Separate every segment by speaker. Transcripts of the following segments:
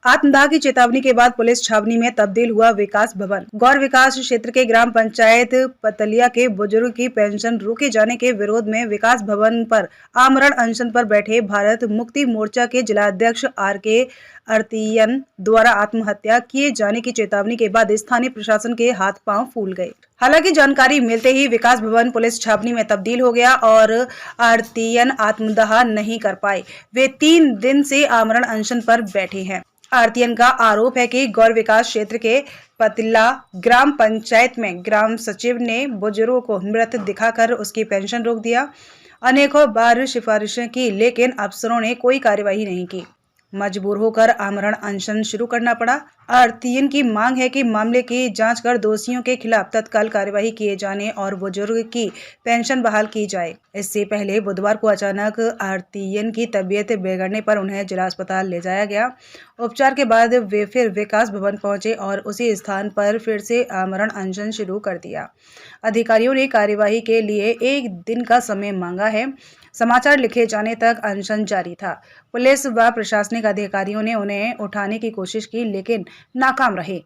Speaker 1: आत्मदाह की चेतावनी के बाद पुलिस छावनी में तब्दील हुआ विकास भवन। गौर विकास क्षेत्र के ग्राम पंचायत पतलिया के बुजुर्ग की पेंशन रोके जाने के विरोध में विकास भवन पर आमरण अनशन पर बैठे भारत मुक्ति मोर्चा के जिलाध्यक्ष RK अर्तियन द्वारा आत्महत्या किए जाने की चेतावनी के बाद स्थानीय प्रशासन के हाथ पांव फूल गए। हालांकि जानकारी मिलते ही विकास भवन पुलिस छावनी में तब्दील हो गया और अर्तियन आत्मदाह नहीं कर पाए। वे 3 दिन से आमरण अनशन पर बैठे हैं। आरतीएन का आरोप है कि गौर विकास क्षेत्र के पतिल्ला ग्राम पंचायत में ग्राम सचिव ने बुजुर्ग को मृत दिखाकर उसकी पेंशन रोक दिया। अनेकों बार सिफारिशें की लेकिन अफसरों ने कोई कार्यवाही नहीं की। मजबूर होकर आमरण अनशन शुरू करना पड़ा। आरतीएन की मांग है कि मामले की जांच कर दोषियों के खिलाफ तत्काल कार्यवाही किए जाने और बुजुर्ग की पेंशन बहाल की जाए। इससे पहले बुधवार को अचानक आरतीएन की तबीयत बिगड़ने पर उन्हें जिला अस्पताल ले जाया गया। उपचार के बाद वे फिर विकास भवन पहुंचे और उसी स्थान पर फिर से आमरण अनशन शुरू कर दिया। अधिकारियों ने कार्यवाही के लिए 1 दिन का समय मांगा है। समाचार लिखे जाने तक अनशन जारी था। पुलिस व प्रशासनिक अधिकारियों ने उन्हें उठाने की कोशिश की लेकिन नाकाम रहे।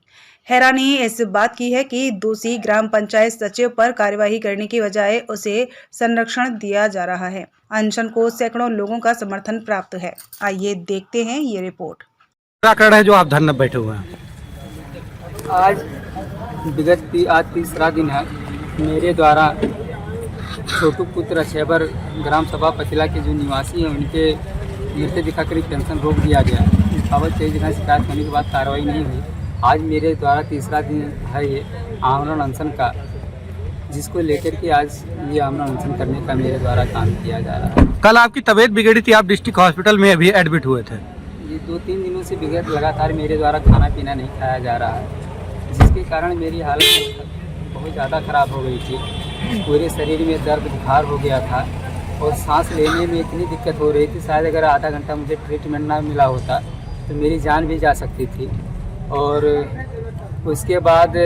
Speaker 1: हैरानी इस बात की है कि दूसरी ग्राम पंचायत सचिव पर कार्यवाही करने की बजाय उसे संरक्षण दिया जा रहा है। अनशन को सैकड़ों लोगों का समर्थन प्राप्त है। आइए देखते हैं ये रिपोर्ट।
Speaker 2: क्या कारण है जो आप धरने बैठे हुए हैं?
Speaker 3: आज तीसरा दिन है। मेरे द्वारा छोटू पुत्र छेबर ग्राम सभा पतिला के जो निवासी हैं उनके मृत्यु दिखाकर पेंशन रोक दिया गया। इस बाबत कई जगह शिकायत करने के बाद कार्रवाई नहीं हुई। आज मेरे द्वारा तीसरा दिन है ये आमरण अनशन का, जिसको लेकर के आज ये आमरण अनशन करने का मेरे द्वारा काम किया जा रहा है।
Speaker 2: कल आपकी तबीयत बिगड़ी थी, आप डिस्ट्रिक्ट हॉस्पिटल में अभी एडमिट हुए थे।
Speaker 3: ये 2-3 दिनों से बिगड़ लगातार मेरे द्वारा खाना पीना नहीं खाया जा रहा है, जिसके कारण मेरी हालत बहुत ज़्यादा ख़राब हो गई थी। पूरे शरीर में दर्द बुखार हो गया था और सांस लेने में इतनी दिक्कत हो रही थी, शायद अगर आधा घंटा मुझे ट्रीटमेंट ना मिला होता तो मेरी जान भी जा सकती थी। और उसके बाद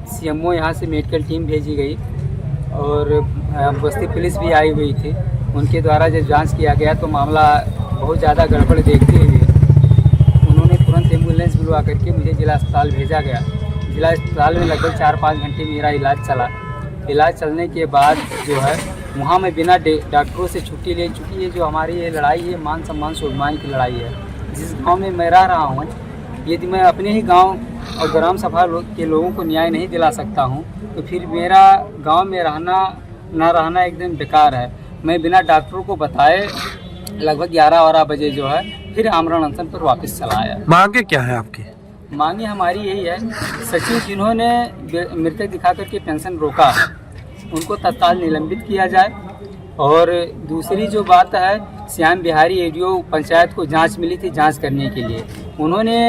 Speaker 3: CMO यहाँ से मेडिकल टीम भेजी गई और बस्ती पुलिस भी आई हुई थी। उनके द्वारा जब जांच किया गया तो मामला बहुत ज़्यादा गड़बड़ देखते हुए उन्होंने तुरंत एम्बुलेंस बुलवा करके मुझे जिला अस्पताल भेजा गया। जिला अस्पताल में लगभग 4-5 घंटे मेरा इलाज चला। इलाज चलने के बाद जो है वहाँ मैं बिना डॉक्टरों से छुट्टी ले चुकी है। जो हमारी ये लड़ाई है मान सम्मान स्वाभिमान की लड़ाई है। जिस गांव में मैं रह रहा हूँ, यदि मैं अपने ही गांव और ग्राम सभा के लोगों को न्याय नहीं दिला सकता हूँ तो फिर मेरा गांव में रहना एकदम बेकार है। मैं बिना डॉक्टरों को बताए लगभग 11-12 बजे जो है फिर आमरण अनशन पर वापस चला आया।
Speaker 2: मांगे क्या है आपकी?
Speaker 3: मांगे हमारी यही है, सचिव जिन्होंने मृतक दिखा करके पेंशन रोका उनको तत्काल निलंबित किया जाए। और दूसरी जो बात है, श्याम बिहारी ADO पंचायत को जांच मिली थी जांच करने के लिए, उन्होंने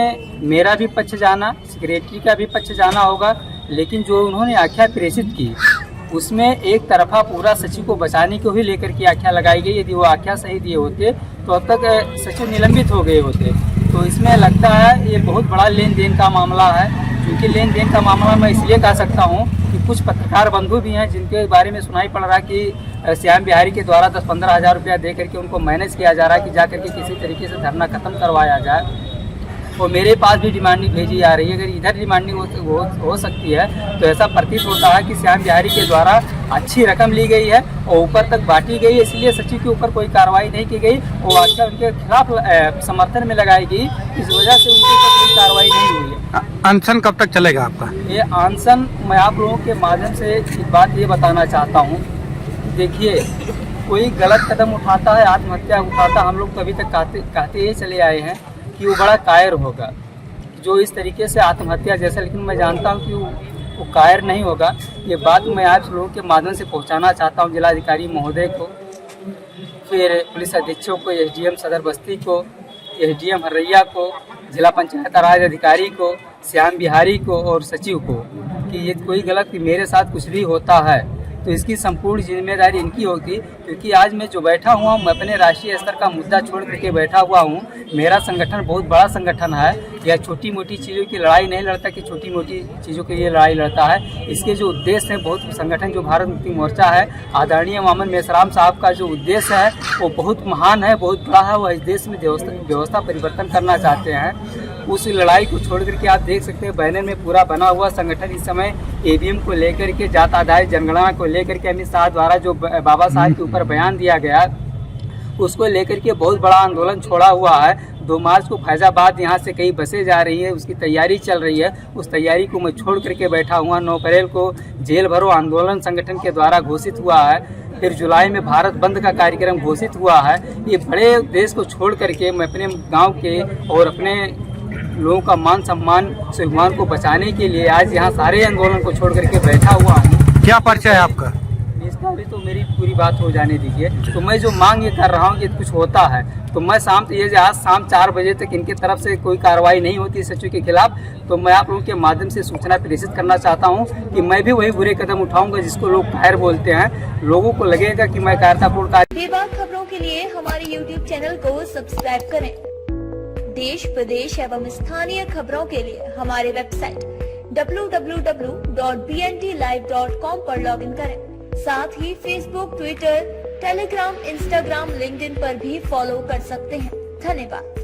Speaker 3: मेरा भी पक्ष जाना, सेक्रेटरी का भी पक्ष जाना होगा, लेकिन जो उन्होंने आख्या प्रेषित की उसमें एक तरफा पूरा सचिव को बचाने को ही लेकर के आख्या लगाई गई। यदि वो आख्या सही दिए होते तो अब तक सचिव निलंबित हो गए होते। तो इसमें लगता है ये बहुत बड़ा लेन देन का मामला है। क्योंकि लेन देन का मामला मैं इसलिए कह सकता हूँ कि कुछ पत्रकार बंधु भी हैं जिनके बारे में सुनाई पड़ रहा है कि श्याम बिहारी के द्वारा 10-15 हज़ार रुपया दे करके उनको मैनेज किया जा रहा है कि जा करके किसी तरीके से धरना खत्म करवाया जाए। और मेरे पास भी डिमांडिंग भेजी जा रही है। अगर इधर डिमांडिंग हो सकती है तो ऐसा प्रतीत होता है कि श्याम बिहारी के द्वारा अच्छी रकम ली गई है और ऊपर तक बांटी गई है, इसलिए सचिव के ऊपर कोई कार्रवाई नहीं की गई और आख्या उनके खिलाफ समर्थन में लगाई गई। इस वजह से उनके ऊपर कोई कार्रवाई नहीं हुई है।
Speaker 2: अनशन कब तक चलेगा आपका?
Speaker 3: ये अनशन मैं आप लोगों के माध्यम से एक बात ये बताना चाहता हूँ। देखिए, कोई गलत कदम उठाता है, आत्महत्या उठाता, हम लोग तो अभी तक कहते ही चले आए हैं कि वो बड़ा कायर होगा जो इस तरीके से आत्महत्या जैसा, लेकिन मैं जानता हूँ कि वो कायर नहीं होगा। ये बात मैं आप लोगों के माध्यम से पहुँचाना चाहता हूँ जिलाधिकारी महोदय को, फिर पुलिस अधीक्षक को, SDM सदर बस्ती को, SDM हरैया को, जिला पंचायत राज अधिकारी को, श्याम बिहारी को और सचिव को कि ये कोई गलत मेरे साथ कुछ भी होता है तो इसकी संपूर्ण जिम्मेदारी इनकी होगी। क्योंकि आज मैं जो बैठा हुआ हूँ, मैं अपने राष्ट्रीय स्तर का मुद्दा छोड़ करके बैठा हुआ हूँ। मेरा संगठन बहुत बड़ा संगठन है या छोटी मोटी चीज़ों की लड़ाई नहीं लड़ता कि छोटी मोटी चीज़ों के लिए लड़ाई लड़ता है। इसके जो उद्देश्य हैं, बहुत संगठन जो भारत मुक्ति मोर्चा है, आदरणीय मोहम्मद मेसराम साहब का जो उद्देश्य है वो बहुत महान है, बहुत बड़ा है। वह इस देश में व्यवस्था परिवर्तन करना चाहते हैं। उस लड़ाई को छोड़ करके आप देख सकते हैं बैनर में पूरा बना हुआ संगठन इस समय ईवीएम को लेकर के, जात आधारित जनगणना को लेकर के अमित शाह द्वारा जो बाबा साहब के ऊपर बयान दिया गया उसको लेकर के बहुत बड़ा आंदोलन छोड़ा हुआ है। 2 मार्च को फैजाबाद यहाँ से कई बसें जा रही है, उसकी तैयारी चल रही है। उस तैयारी को मैं छोड़ करके बैठा हुआ। 9 अप्रैल को जेल भरो आंदोलन संगठन के द्वारा घोषित हुआ है। फिर जुलाई में भारत बंद का कार्यक्रम घोषित हुआ है। ये बड़े देश को छोड़ करके मैं अपने गाँव के और अपने लोगों का मान सम्मान स्वाभिमान को बचाने के लिए आज यहाँ सारे आंदोलन को छोड़ करके बैठा हुआ हूँ।
Speaker 2: क्या परिचय है आपका?
Speaker 3: इसका भी तो मेरी पूरी बात हो जाने दीजिए। तो मैं जो मांग ये कर रहा हूँ कि कुछ होता है तो मैं आज शाम 4 बजे तक इनके तरफ से कोई कार्रवाई नहीं होती सचिव के खिलाफ, तो मैं आप लोगों के माध्यम से सूचना प्रेषित करना चाहता हूँ कि मैं भी वही बुरे कदम उठाऊंगा जिसको लोग कायर बोलते हैं। लोगों को लगेगा कि मैं कायरतापूर्ण कार्य।
Speaker 4: बेबाक खबरों के लिए हमारे YouTube चैनल को सब्सक्राइब करें। देश प्रदेश एवं स्थानीय खबरों के लिए हमारे वेबसाइट www.bntlive.com पर लॉगिन करें। साथ ही Facebook, Twitter, Telegram, Instagram, LinkedIn पर भी फॉलो कर सकते हैं। धन्यवाद।